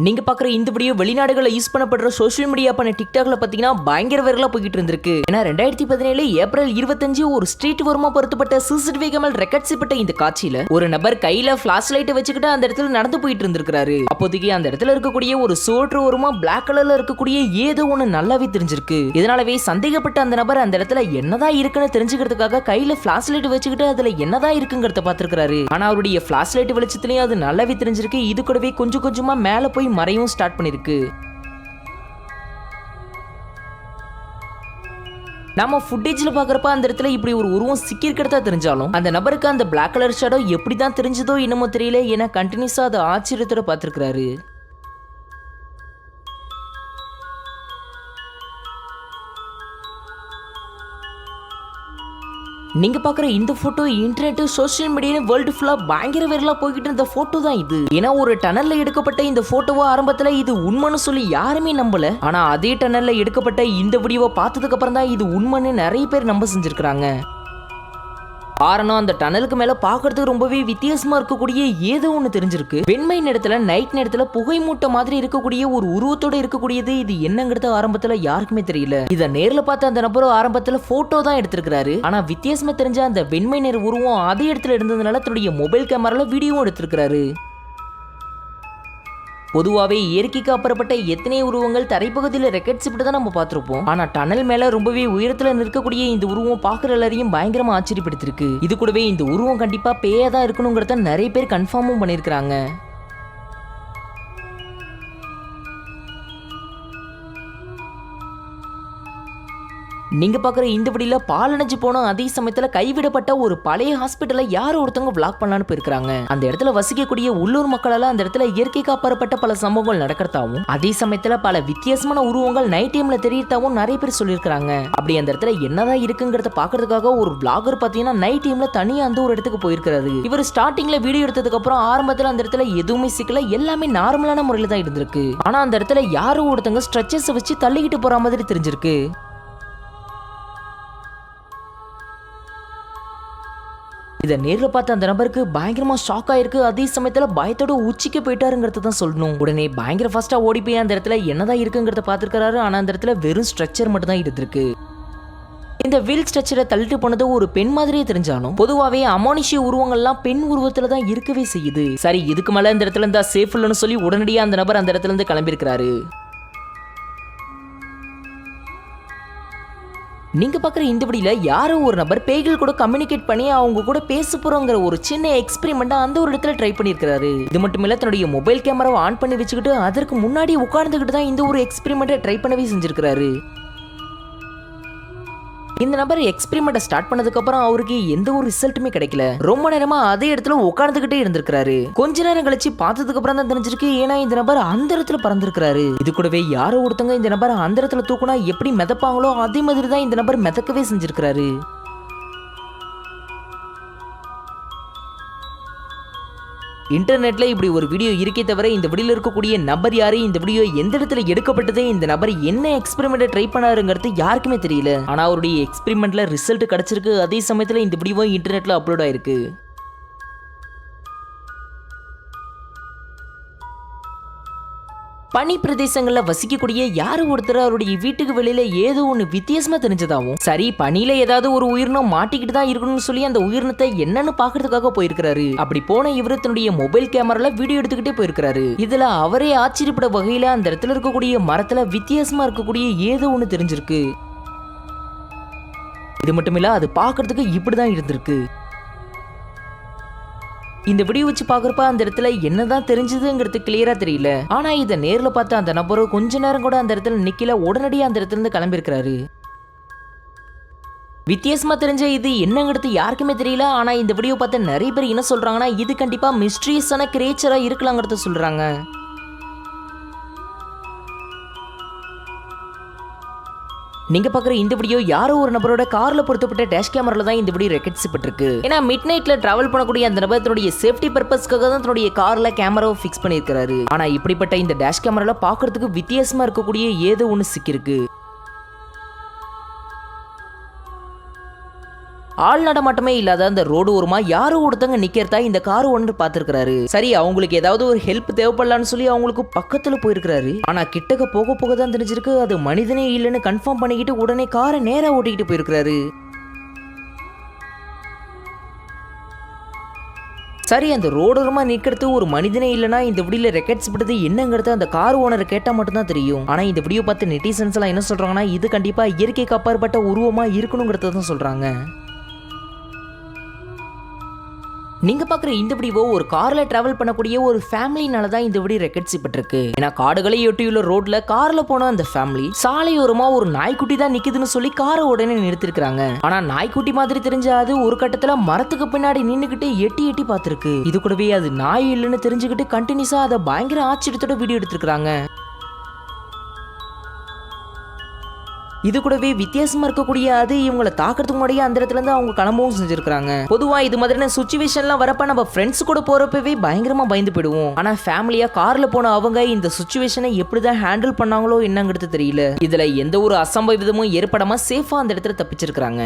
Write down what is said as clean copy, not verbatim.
நீங்க பாக்குற இந்த வீடியோ வெளிநாடுகளில் யூஸ் பண்ணப்படுற சோஷியல் மீடியா பண்ண டிக்டாக்ல பாத்தீங்கன்னா பயங்கர வைரலா போயிட்டு இருந்திருக்கு. ஏன்னா 2017 ஏப்ரல் 25 ஒரு ஸ்ட்ரீட் ஓரமா பொருத்தப்பட்ட சிசிடிவி கேமரா ரெக்கார்ட் செய்யப்பட்ட இந்த காட்சியில ஒரு நபர் கையில பிளாஷ் லைட் வச்சுக்கிட்டு அந்த இடத்துல நடந்து போயிட்டு இருந்திருக்காரு. அப்போதைக்கு அந்த இடத்துல இருக்கக்கூடிய ஒரு சோற்று ஓரமா பிளாக் கலர்ல இருக்கக்கூடிய ஏதோ ஒண்ணு நல்லாவே தெரிஞ்சிருக்கு. இதனாலவே சந்தேகப்பட்ட அந்த நபர் அந்த இடத்துல என்னதான் இருக்குன்னு தெரிஞ்சுக்கிறதுக்காக கையில பிளாஷ் லைட் வச்சுக்கிட்டு அதுல என்னதான் இருக்குங்கிறத பாத்துருக்காரு. ஆனா அவருடைய பிளாஷ் லைட் வெளிச்சத்திலேயே அது நல்லாவே தெரிஞ்சிருக்கு. இது கூடவே கொஞ்சம் கொஞ்சமா மேல போய் மறையும் ஸ்டார்ட் பண்ணிருக்கு. நாம ஃபுட்டேஜ்ல பாக்குறப்ப அந்த இடத்துல இப்படி ஒரு உருவம் சிக்கிருக்கிறதா தெரிஞ்சாலும் அந்த நபருக்கு அந்த பிளாக் கலர் ஷேடோ எப்படிதான் தெரிஞ்சதோ என்னமோ தெரியல. ஏன்னா கண்டினியூஸா அதை ஆச்சரியத்தோட பார்த்திருக்காரு. நீங்க பாக்குற இந்த photo internet social media world ஃபுல்லா பயங்கர வைரலா போய்கிட்டு இருந்த போட்டோ தான் இது. ஏன்னா ஒரு டனல்ல எடுக்கப்பட்ட இந்த போட்டோவை ஆரம்பத்துல இது உண்மைன்னு சொல்லி யாருமே நம்பல. ஆனா அதே டனல்ல எடுக்கப்பட்ட இந்த வீடியோவை பார்த்ததுக்கு அப்புறம் தான் இது உண்மைன்னு நிறைய பேர் நம்ப செஞ்சிருக்காங்க. காரணம் அந்த டனலுக்கு மேல பாக்குறதுக்கு ரொம்பவே வித்தியாசமா இருக்கக்கூடிய ஏதோ ஒண்ணு தெரிஞ்சிருக்கு. வெண்மை நேரத்துல நைட் நேரத்துல புகை மூட்டை மாதிரி இருக்கக்கூடிய ஒரு உருவத்தோட இருக்கக்கூடியது இது என்னங்கிறது ஆரம்பத்துல யாருக்குமே தெரியல. இத நேர்ல பார்த்த அந்த நபரும் ஆரம்பத்துல போட்டோ தான் எடுத்திருக்காரு. ஆனா வித்தியாசமா தெரிஞ்ச அந்த வெண்மை நேர உருவம் அதே இடத்துல இருந்ததுனால தன்னுடைய மொபைல் கேமரால வீடியோவும் எடுத்திருக்காரு. பொதுவாகவே இயற்கைக்கு அப்புறப்பட்ட எத்தனை உருவங்கள் தரைப்பகுதியில் ரெக்கார்ட் செய்யப்பட்டு தான் நம்ம பார்த்துருப்போம். ஆனா டனல் மேல ரொம்பவே உயரத்துல நிற்கக்கூடிய இந்த உருவம் பார்க்குற எல்லாரையும் பயங்கரமா ஆச்சரியப்படுத்திருக்கு. இது கூடவே இந்த உருவம் கண்டிப்பா பேயா தான் இருக்கணுங்கிறத நிறைய பேர் கன்ஃபார்மும் பண்ணியிருக்கிறாங்க. நீங்க பாக்குற இந்த வீடியோல பாலடைஞ்சு போன அதே சமயத்துல கைவிடப்பட்ட ஒரு பழைய ஹாஸ்பிட்டலை யாரோ ஒருத்தவங்க பிளாக் பண்ணலான்னு போயிருக்காங்க. அந்த இடத்துல வசிக்கக்கூடிய உள்ளூர் மக்களால அந்த இடத்துல இயற்கை காப்பாற்றப்பட்ட பல சம்பவங்கள் நடக்கிறதாவும் அதே சமயத்துல பல வித்தியாசமான உருவங்கள் நைட் டைம்ல தெரியறதாவும் நிறைய பேர் சொல்லியிருக்காங்க. அப்படி அந்த இடத்துல என்னதான் இருக்குங்கிறத பாக்குறதுக்காக ஒரு பிளாகர் பாத்தீங்கன்னா நைட் டைம்ல தனியா அந்த ஒரு இடத்துக்கு போயிருக்காரு. இவர் ஸ்டார்டிங்ல வீடியோ எடுத்ததுக்கு அப்புறம் ஆரம்பத்துல அந்த இடத்துல எதுவுமே சிக்கல, எல்லாமே நார்மலான முறையில தான் இருந்திருக்கு. ஆனா அந்த இடத்துல யாரோ ஒருத்தவங்க ஸ்ட்ரெச்சர்ஸ் வச்சு தள்ளிக்கிட்டு போற மாதிரி தெரிஞ்சிருக்கு. இதை நேரில் பார்த்த அந்த நபருக்கு பயங்கரமா ஷாக் ஆயிருக்கு. அதே சமயத்துல பயத்தோட உச்சிக்கு போயிட்டாருங்கிறத தான் சொல்லணும். உடனே பயங்கர ஃபாஸ்டா ஓடி போய் அந்த இடத்துல என்னதான் இருக்குங்கிறத பார்த்துருக்காரு. ஆனா அந்த இடத்துல வெறும் ஸ்ட்ரக்சர் மட்டும் தான் இருந்திருக்கு. இந்த வீல் ஸ்ட்ரக்சரை தள்ளிட்டு போனது ஒரு பெண் மாதிரியே தெரிஞ்சாலும் பொதுவாகவே அமானுஷ்ய உருவங்கள்லாம் பெண் உருவத்துல தான் இருக்கவே செய்யுது. சரி, இதுக்கு மேல இந்த இடத்துல இருந்தா சேஃப் இல்லைன்னு சொல்லி உடனடியா அந்த நபர் அந்த இடத்துல இருந்து கிளம்பியிருக்கிறாரு. நீங்க பாக்குற இந்த வீடியோல யாரோ ஒரு நபர் பேய்கள் கூட கம்யூனிகேட் பண்ணி அவங்க கூட பேச போறோங்கிற ஒரு சின்ன எக்ஸ்பெரிமெண்ட் அந்த ஒரு இடத்துல ட்ரை பண்ணிருக்காரு. இது மட்டும் இல்ல, தன்னுடைய மொபைல் கேமராவை ஆன் பண்ணி வச்சுக்கிட்டு அதற்கு முன்னாடி உட்கார்ந்துகிட்டு தான் இந்த ஒரு எக்ஸ்பெரிமெண்ட்டை ட்ரை பண்ணவே செஞ்சிருக்காரு. இந்த நபர் எக்ஸ்பெரிமெண்ட் ஸ்டார்ட் பண்ணதுக்கு அப்புறம் அவருக்கு எந்த ஒரு ரிசல்ட்டுமே கிடைக்கல. ரொம்ப நேரமா அதே இடத்துல உட்கார்ந்துகிட்டே இருந்திருக்காரு. கொஞ்ச நேரம் கழிச்சு பார்த்ததுக்கு அப்புறம் தான் தெரிஞ்சிருக்கு, ஏன்னா இந்த நபர் அந்த இடத்துல பறந்திருக்காரு. இது கூடவே யாரோ ஒருத்தங்க இந்த நபர் அந்த இடத்துல தூக்குனா எப்படி மிதப்பாங்களோ அதே மாதிரி தான் இந்த நபர் மிதக்கவே செஞ்சிருக்காரு. இன்டர்நெட்ல இப்படி ஒரு வீடியோ இருக்கே தவிர இந்த வீடியோல இருக்கக்கூடிய நபர் யாரு, இந்த வீடியோ எந்த இடத்துல எடுக்கப்பட்டது, இந்த நபர் என்ன எக்ஸ்பெரிமெண்ட் ட்ரை பண்ணாருங்கிறது யாருக்குமே தெரியல. ஆனா அவருடைய எக்ஸ்பெரிமெண்ட்ல ரிசல்ட் கிடைச்சிருக்கு. அதே சமயத்துல இந்த வீடியோ இன்டர்நெட்ல அப்லோட் ஆயிருக்கு. பனி பிரதேசங்கள்ல வசிக்கக்கூடிய யாரோ ஒருத்தர் அவருடைய வீட்டுக்கு வெளியில ஏதோ ஒண்ணு வித்தியாசமா தெரிஞ்சதாவும் சரி பனியில ஏதாவது ஒரு உயிரினம் மாட்டிக்கிட்டு தான் இருக்கணும்னு சொல்லி அந்த உயிரினத்தை என்னன்னு பாக்குறதுக்காக போயிருக்காரு. அப்படி போன இவரு தன்னுடைய மொபைல் கேமரால வீடியோ எடுத்துக்கிட்டே போயிருக்காரு. இதுல அவரே ஆச்சரியப்பட வகையில அந்த இடத்துல இருக்கக்கூடிய மரத்துல வித்தியாசமா இருக்கக்கூடிய ஏதோ ஒண்ணு தெரிஞ்சிருக்கு. இது மட்டுமில்ல, அது பாக்குறதுக்கு இப்படிதான் இருந்திருக்கு. இந்த வீடியோ வச்சு பாக்குறப்ப அந்த இடத்துல என்னதான் தெரிஞ்சதுங்கிறது கிளியரா தெரியல. ஆனா இதை நேர்ல பார்த்த அந்த நபரு கொஞ்ச நேரம் கூட அந்த இடத்துல நிக்கல, உடனடியா அந்த இடத்துல இருந்து கிளம்பியிருக்கிறாரு. வித்தியாசமா தெரிஞ்ச இது என்னங்கிறது யாருக்குமே தெரியல. ஆனா இந்த வீடியோ பார்த்த நிறைய பேர் என்ன சொல்றாங்கன்னா, இது கண்டிப்பா மிஸ்டீரியஸான கிரியேச்சரா இருக்கலாங்கிறத சொல்றாங்க. நீங்க பாக்குற இந்த வீடியோ யாரோ ஒரு நபரோட கார்ல பொருத்தப்பட்ட டேஷ் கேமரால தான் இந்த வீடியோ ரெக்கார்ட் செய்யப்பட்டிருக்கு. ஏன்னா மிட் நைட்ல டிராவல் பண்ணக்கூடிய அந்த நபர் தன்னுடைய சேஃப்டி பர்பஸ்க்காக தான் தன்னுடைய கார்ல கேமராவை ஃபிக்ஸ் பண்ணியிருக்காரு. ஆனா இப்படிப்பட்ட இந்த டேஷ் கேமரால பாக்குறதுக்கு வித்தியாசமா இருக்கக்கூடிய ஏதோ ஒண்ணு சிக்கிருக்கு. ஆள் நடமாட்டமே இல்லாத அந்த ரோடு ஓரமா யாரோ ஒருத்தங்க நிக்கிறதா இந்த கார் ஓனர் பாத்துருக்காரு. சரி அவங்களுக்கு ஏதாவது ஒரு ஹெல்ப் தேவைப்படலான்னு சொல்லி அவங்களுக்கு பக்கத்துல போயிருக்காரு. ஆனா கிட்டக்க போக போக தான் தெரிஞ்சிருக்கு அது மனிதனே இல்லைன்னு கன்ஃபார்ம் பண்ணிக்கிட்டு உடனே காரை நேரா ஓட்டிக்கிட்டு போயிருக்காரு. சரி அந்த ரோடோரமா நிக்கிறது ஒரு மனிதனே இல்லைன்னா இந்த வீடியோல ரெக்கார்ட்ஸ் படுறது என்னங்கிறது அந்த கார் ஓனர் கேட்டா மட்டும் தான் தெரியும். ஆனா இந்த வீடியோ பார்த்து நெட்டிசன்ஸ் எல்லாம் என்ன சொல்றாங்கன்னா இது கண்டிப்பா இயற்கைக்கு அப்பாற்பட்ட உருவமா இருக்கணுங்கிறத தான் சொல்றாங்க. நீங்க பாக்குற இந்த வீடியோ ஒரு கார்ல டிராவல் பண்ணக்கூடிய ஒரு ஃபேமிலினால தான் இந்த வீடியோ ரெக்கார்ட்ஸ் பட்டிருக்கு. ஏன்னா காடுகளை ஒட்டியுள்ள ரோட்ல கார்ல போன அந்த ஃபேமிலி சாலையோரமா ஒரு நாய்க்குட்டி தான் நிக்குதுன்னு சொல்லி காரை உடனே நிறுத்திருக்காங்க. ஆனா நாய்க்குட்டி மாதிரி தெரிஞ்ச அது ஒரு கட்டத்துல மரத்துக்கு பின்னாடி நின்னுகிட்டு எட்டி எட்டி பார்த்திருக்கு. இது கூடவே அது நாய் இல்லைன்னு தெரிஞ்சுக்கிட்டு கண்டினியூஸா அதை பயங்கர ஆச்சரியத்தோட வீடியோ எடுத்திருக்காங்க. இது கூடவே வித்தியாசமா இருக்கக்கூடிய அது இவங்களை தாக்கிறதுக்கு முன்னாடியே அந்த இடத்துல இருந்து அவங்க கிளம்பவும் செஞ்சிருக்காங்க. பொதுவா இது மாதிரியான சுச்சுவேஷன்லாம் வரப்ப நம்ம ஃப்ரெண்ட்ஸ் கூட போறப்பவே பயங்கரமா பயந்து போயிடுவோம். ஆனா ஃபேமிலியா கார்ல போன அவங்க இந்த சுச்சுவேஷனை எப்படிதான் ஹேண்டில் பண்ணாங்களோ என்னங்கிறது தெரியல. இதுல எந்த ஒரு அசம்பாவிதமும் ஏற்படாம சேஃபா அந்த இடத்துல தப்பிச்சிருக்காங்க.